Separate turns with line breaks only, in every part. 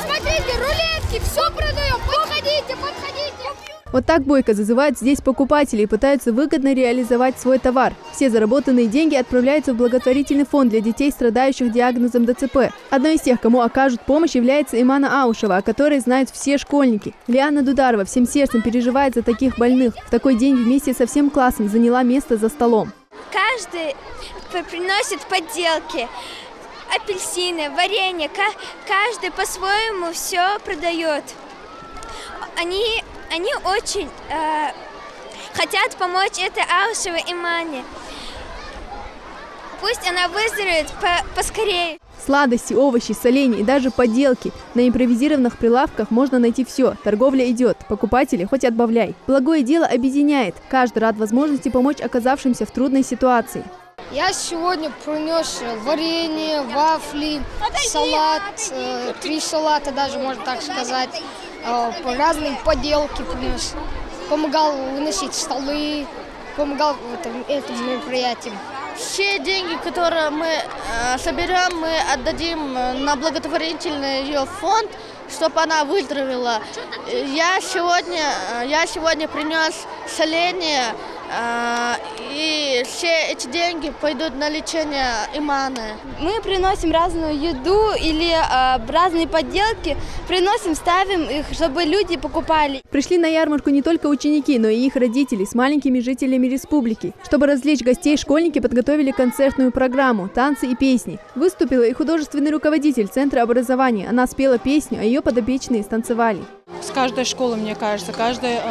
Смотрите, рулетки, все продаем. Подходите, подходите.
Вот так Бойко зазывает здесь покупателей и пытаются выгодно реализовать свой товар. Все заработанные деньги отправляются в благотворительный фонд для детей, страдающих диагнозом ДЦП. Одной из тех, кому окажут помощь, является Имана Аушева, о которой знают все школьники. Лиана Дударова всем сердцем переживает за таких больных. В такой день вместе со всем классом заняла место за столом.
Каждый приносит поделки, апельсины, варенье. Каждый по-своему все продает. Они очень хотят помочь этой Аушевой Имане. Пусть она выздоровеет поскорее.
Сладости, овощи, соленья и даже поделки. На импровизированных прилавках можно найти все. Торговля идет. Покупатели хоть отбавляй. Благое дело объединяет. Каждый рад возможности помочь оказавшимся в трудной ситуации.
Я сегодня принес варенье, вафли, салат, 3 салата даже, можно так сказать. Разные поделки принес. Помогал выносить столы, помогал этим мероприятиям.
Все деньги, которые мы соберем, мы отдадим на благотворительный ее фонд, чтобы она выздоровела. Я сегодня принес соленье, и все эти деньги пойдут на лечение Иманы.
Мы приносим разную еду или разные поделки, приносим, ставим их, чтобы люди покупали.
Пришли на ярмарку не только ученики, но и их родители с маленькими жителями республики. Чтобы развлечь гостей, школьники подготовили концертную программу, танцы и песни. Выступила и художественный руководитель Центра образования. Она спела песню, а ее подопечные станцевали.
С каждой школы, мне кажется, каждое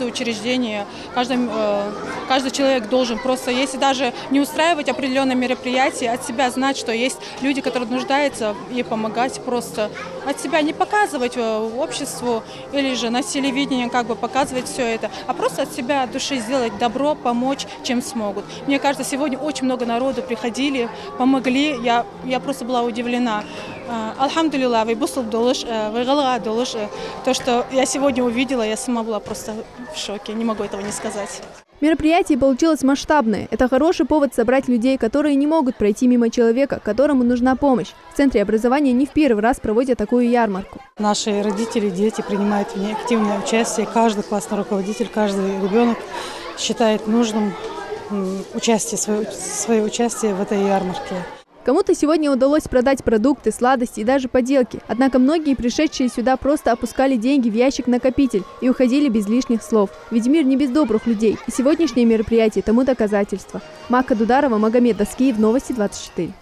учреждение, каждый человек должен просто, если даже не устраивать определенные мероприятия, от себя знать, что есть люди, которые нуждаются, и помогать просто от себя, не показывать обществу или же на телевидении показывать все это, а просто от себя, от души сделать добро, помочь, чем смогут. Мне кажется, сегодня очень много народу приходили, помогли, я просто была удивлена. Альхамдулилла, то, что я сегодня увидела, я сама была просто в шоке, не могу этого не сказать.
Мероприятие получилось масштабное. Это хороший повод собрать людей, которые не могут пройти мимо человека, которому нужна помощь. В Центре образования не в первый раз проводят такую ярмарку.
Наши родители, дети принимают в ней активное участие. Каждый классный руководитель, каждый ребенок считает нужным свое участие в этой ярмарке.
Кому-то сегодня удалось продать продукты, сладости и даже поделки. Однако многие пришедшие сюда просто опускали деньги в ящик-накопитель и уходили без лишних слов. Ведь мир не без добрых людей. И сегодняшнее мероприятие тому доказательство. Макка Дударова, Магомед Даскиев, Новости 24.